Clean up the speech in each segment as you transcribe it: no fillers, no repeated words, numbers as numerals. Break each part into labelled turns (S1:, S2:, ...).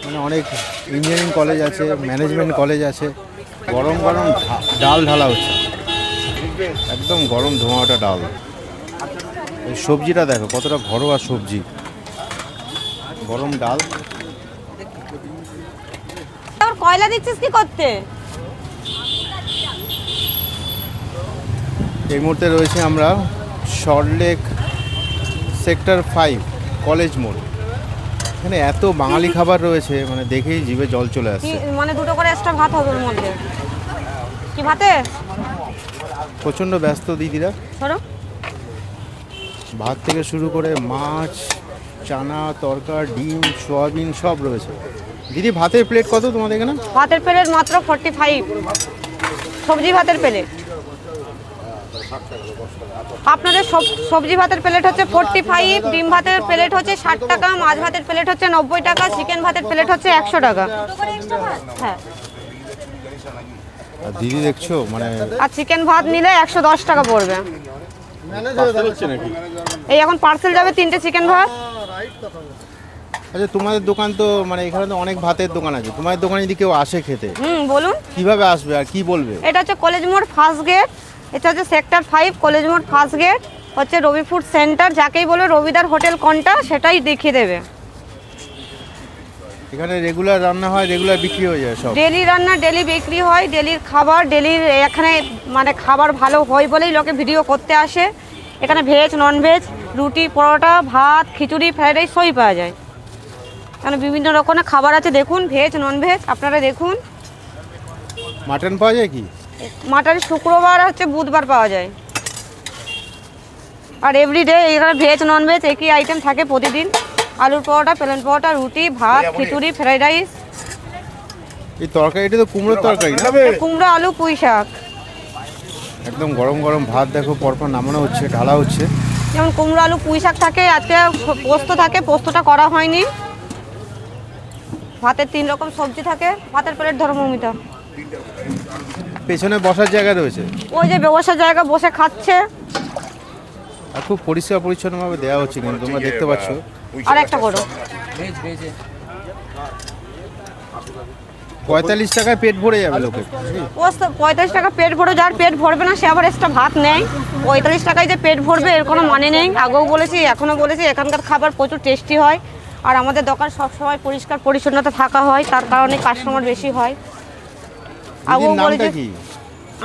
S1: মানে অনেক engineering college আছে, ম্যানেজমেন্ট কলেজ আছে। গরম গরম ডাল ঢালা হচ্ছে, একদম গরম ধোঁয়াটা ডাল। এই সবজিটা দেখো কতটা ঘরোয়া সবজি, গরম ডাল।
S2: কয়লা দিচ্ছিস কি করতে?
S1: এই মুহূর্তে রয়েছে আমরা সল্টলেক সেক্টর 5 কলেজ মোড়। এখানে এত বাঙালি খাবার রয়েছে, মানে দেখেই জিভে জল চলে আসছে।
S2: মানে দুটো করে এক্সট্রা ভাত হবে ওর মধ্যে। কি ভাতে?
S1: প্রচণ্ড ব্যস্ত দিদিরা,
S2: সরো।
S1: ভাত থেকে শুরু করে মাছ, চানা, তরকা, ডিম, সোয়াবিন সব রয়েছে। দিদি ভাতের প্লেট কত তোমাদের এখানে?
S2: ভাতের প্লেট মাত্র 45। সবজি ভাতের প্লেট আপনাদের সবজি ভাতের প্লেট হচ্ছে 45, ডিম ভাতের প্লেট হচ্ছে 60 টাকা, মাছ ভাতের প্লেট হচ্ছে 90 টাকা, চিকেন ভাতের প্লেট হচ্ছে 100 টাকা। হ্যাঁ,
S1: আর দিদি দেখছো মানে
S2: আর চিকেন ভাত নিলে 110 টাকা পড়বে। এই এখন পার্সেল যাবে 3টে চিকেন ভাত।
S1: আচ্ছা, তোমাদের দোকান তো মানে এখানে তো অনেক ভাতের দোকান আছে, তোমাদের দোকানে যদি কেউ আসে খেতে
S2: বলুন
S1: কিভাবে আসবে আর কি বলবে?
S2: এটা হচ্ছে কলেজ মোড় ফার্স্ট গেট, এটা হচ্ছে সেক্টর 5 কলেজ মোড় ফার্স্ট গেট, হচ্ছে রবি ফুড সেন্টার। যাকেই বলে রবিদার হোটেল কোনটা সেটাই দেখিয়ে দেবে।
S1: এখানে রেগুলার রান্না হয়, রেগুলার বিক্রি হয়ে যায় সব?
S2: ডেলি রান্না, ডেলি বিক্রি হয়, ডেলির খাবার, ডেলির এখানে মানে খাবার ভালো হয় বলেই লোকে ভিডিও করতে আসে। এখানে ভেজ, নন ভেজ, রুটি, পরোটা, ভাত, খিচুড়ি, ফ্রাইড রাইস সবই পাওয়া যায়। এখানে বিভিন্ন রকমের খাবার আছে, দেখুন ভেজ, নন ভেজ আপনারা দেখুন।
S1: মাটন পাওয়া যায় কি?
S2: মাটন শুক্রবার হচ্ছে বুধবার পাওয়া যায়। আর এভরিডে এখানে ভেজ, নন ভেজ একই আইটেম থাকে প্রতিদিন। আলুর পরোটা, প্লেন পরোটা, রুটি, ভাত, খিচুড়ি, ফ্রাইড রাইস।
S1: এই তরকারিটা তো কুমড়োর তরকারি না?
S2: কুমড়ো, আলু, পুঁই শাক।
S1: একদম গরম গরম ভাত দেখো পরপর নামানো হচ্ছে, ঢালা হচ্ছে।
S2: যেমন কুমড়ো, আলু, পুঁই শাক থাকে, আজকে পোস্ত থাকে, পোস্তটা করা হয়নি। ভাতের 3 রকম সবজি থাকে। ভাতের প্লেট ধরো মমিতা।
S1: পেছনে বসার জায়গা রয়েছে,
S2: ওই যে ব্যবসার জায়গা, বসে খাচ্ছে।
S1: আর খুব পরিষ্কার পরিচ্ছন্নভাবে দেওয়া হচ্ছে, কিন্তু তোমরা দেখতে পাচ্ছ।
S2: আর একটা করো।
S1: 45 টাকায় পেট ভরে যাবে লোকের।
S2: 45 টাকা পেট ভরে, যার পেট ভরবে না সে আবার এক্সট্রা ভাত নেয়। 45 টাকায় যে পেট ভরবে এর কোনো মানে নেই। আগেও বলেছি, এখনও বলেছি, এখানকার খাবার প্রচুর টেস্টি হয়। আর আমাদের দোকান সবসময় পরিষ্কার পরিচ্ছন্নতা থাকা হয়, তার কারণে কাস্টমার বেশি হয়। আগেও বলেছি।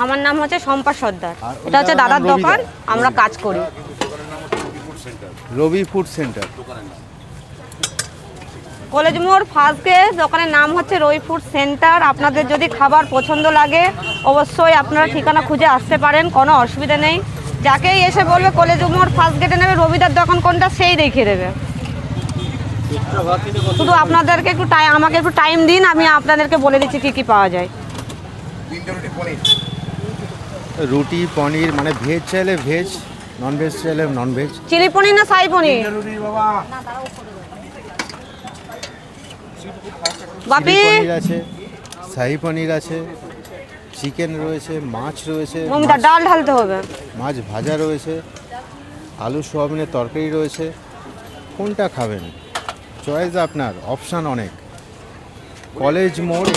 S2: আমার নাম হচ্ছে শম্পা সর্দার, এটা হচ্ছে দাদার দোকান, আমরা কাজ করি।
S1: রবি ফুড সেন্টার,
S2: কলেজ মোড় ফার্স্ট গেট, দোকানের নাম হচ্ছে রবি ফুড সেন্টার। আপনাদের যদি খাবার পছন্দ লাগে অবশ্যই আপনারা ঠিকানা খুঁজে আসতে পারেন, কোনো অসুবিধা নেই। যাকেই এসে বলবে কলেজ মোড় ফার্স্ট গেটে নেবে, রবিদার দোকান কোনটা সেই দেখিয়ে দেবে। শুধু আপনাদেরকে একটু আমাকে একটু টাইম দিন, আমি আপনাদেরকে বলে দিচ্ছি কী কী পাওয়া যায়।
S1: রুটি, পনির, মানে ভেজ চাইলে ভেজ, নন ভেজ চাইলে নন ভেজ।
S2: চিলি পনির না শাহী পনির? বাপি
S1: পনির আছে, শাহী পনির আছে, চিকেন রয়েছে, মাছ রয়েছে,
S2: ডাল ঢালতে হবে,
S1: মাছ ভাজা রয়েছে, আলু সোয়াবিনের তরকারি রয়েছে। কোনটা খাবেন চয়েস আপনার, অপশান অনেক। কলেজ মোড়,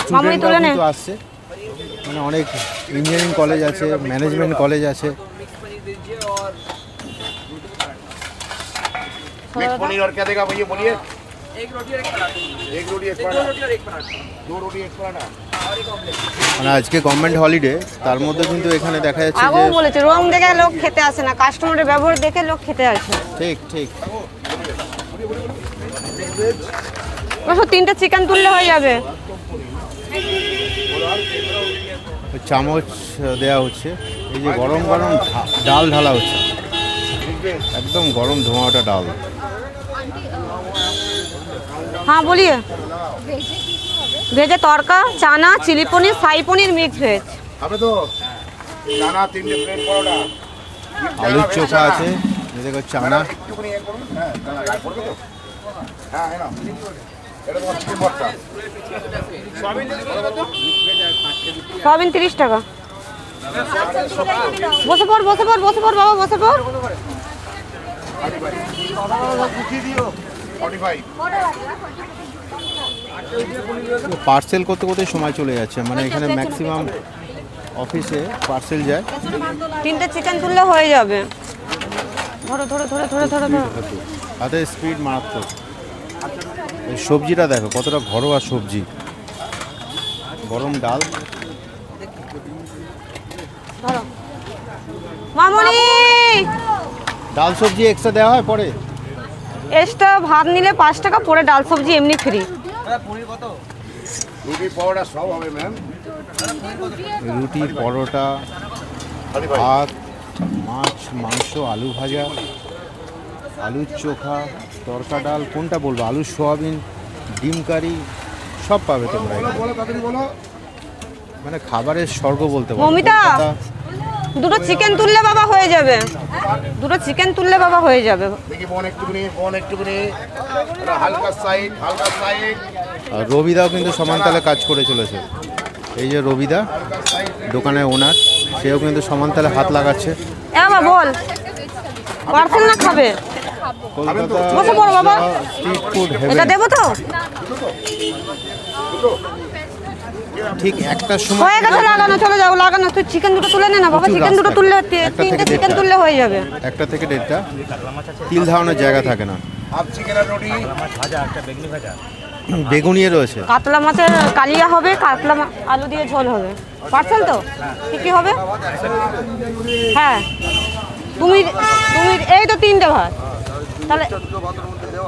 S1: স্টুডেন্টরা কিন্তু আসছে, মানে অনেক ইঞ্জিনিয়ারিং কলেজ আছে, ম্যানেজমেন্ট কলেজ আছে।
S3: पनीर और क्या देगा भैया बोलिए? एक रोटी और एक पराठा। एक रोटी एक पराठा। दो रोटी एक पराठा।
S1: মানে আজকে গভর্নমেন্ট হলিডে, তার মধ্যে কিন্তু এখানে দেখা যাচ্ছে যে
S2: আগেও বলেছে রং দেখে লোক খেতে আসে না, কাস্টমারের ব্যবহার দেখে লোক খেতে আসে।
S1: ঠিক ঠিক।
S2: 3টে চিকেন তুললে হয়ে যাবে।
S1: চামচ দেওয়া হচ্ছে, এই যে গরম গরম ডাল ঢালা হচ্ছে, একদম গরম ধোঁয়াটা ডাল।
S2: হ্যাঁ বলিয়ে। ভেজে তরকা, চানা, চিলি পনির, শাহী পনির, মিক্স ভেজ।
S1: আলুর চোখা আছে, দেখো চানা।
S2: সয়াবিন 30 টাকা। বসে পড়, বসে পড়, বসে পড় বাবা, বসে পড়।
S1: পার্সেল করতে করতে সময় চলে যাচ্ছে, মানে এখানে ম্যাক্সিমাম অফিসে পার্সেল যায়।
S2: 3টে চিকেন তুললে হয়ে যাবে। ধরো ধরো ধরো ধরো ধরো ধরো।
S1: হাতে স্পিড মারাত্মক। এই সবজিটা দেখো কতটা ঘরোয়া সবজি, গরম ডাল।
S2: ধরো মামনি,
S1: ডাল সবজি এক্সট্রা দেওয়া হয় পরে?
S2: এক্সট্রা ভাত নিলে 5 টাকা, পরে ডাল সবজি এমনি ফ্রি।
S3: রুটি পরোটা সব হবে ম্যাম।
S1: রুটি, পরোটা, ভাত, মাছ, মাংস, আলু ভাজা, আলুর চোখা, তরকা ডাল, কোনটা বলবো, আলু সোয়াবিন, ডিম কারি, সব পাবে তোমরা এখানে।
S3: বলো তাড়াতাড়ি বলো।
S1: মানে খাবারের স্বর্গ বলতে পারো।
S2: মমিতা,
S1: কলকাতা।
S2: 2টো চিকেন তুললে বাবা হয়ে যাবে। 2টো চিকেন তুললে বাবা হয়ে যাবে।
S3: দেখি বোন একটুখানি, বোন একটুখানি, এটা হালকা সাইড, হালকা সাইড,
S1: আর রবিদাও কিন্তু সমান তালে কাজ করে চলেছে। এই যে রবিদা, দোকানের ওনার, সেও কিন্তু সমান তালে হাত লাগাচ্ছে।
S2: এ বাবা বল, পার্সেল না খাবে?
S1: কলকাতা
S2: বসে পড়ো বাবা।
S1: স্ট্রিট ফুড
S2: এটা
S1: হেভেন।
S2: দেবো তো?
S1: ঠিক একটার সময়
S2: হয়ে গেছে লাগানো, চলে যাও লাগানো। তুই চিকেন 2টো তুলে নে না বাবা।
S1: প্রচুর
S2: চিকেন 2টো
S1: রাস্তা।
S2: তুললে
S1: একটা
S2: 3টে
S1: থেকে
S2: চিকেন
S1: দেড়টা।
S2: তুললে হয়ে যাবে।
S1: 1টা থেকে 1:30টা। তিল ধারণের জায়গা থাকে না।
S3: হাফ চিকেন আর রুটি।
S1: বেগুনিয়ে রয়েছে।
S2: কাতলা মাছের কালিয়া হবে, কাতলা আলু দিয়ে ঝোল হবে। পার্সেল তো কি কি হবে? হ্যাঁ, তুমি তুমি এই তো 3টে ভাত তাহলে।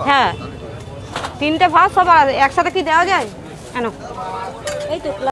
S2: হ্যাঁ, 3টে ভাত সব একসাথে কি দেওয়া যায়? কেন এই তো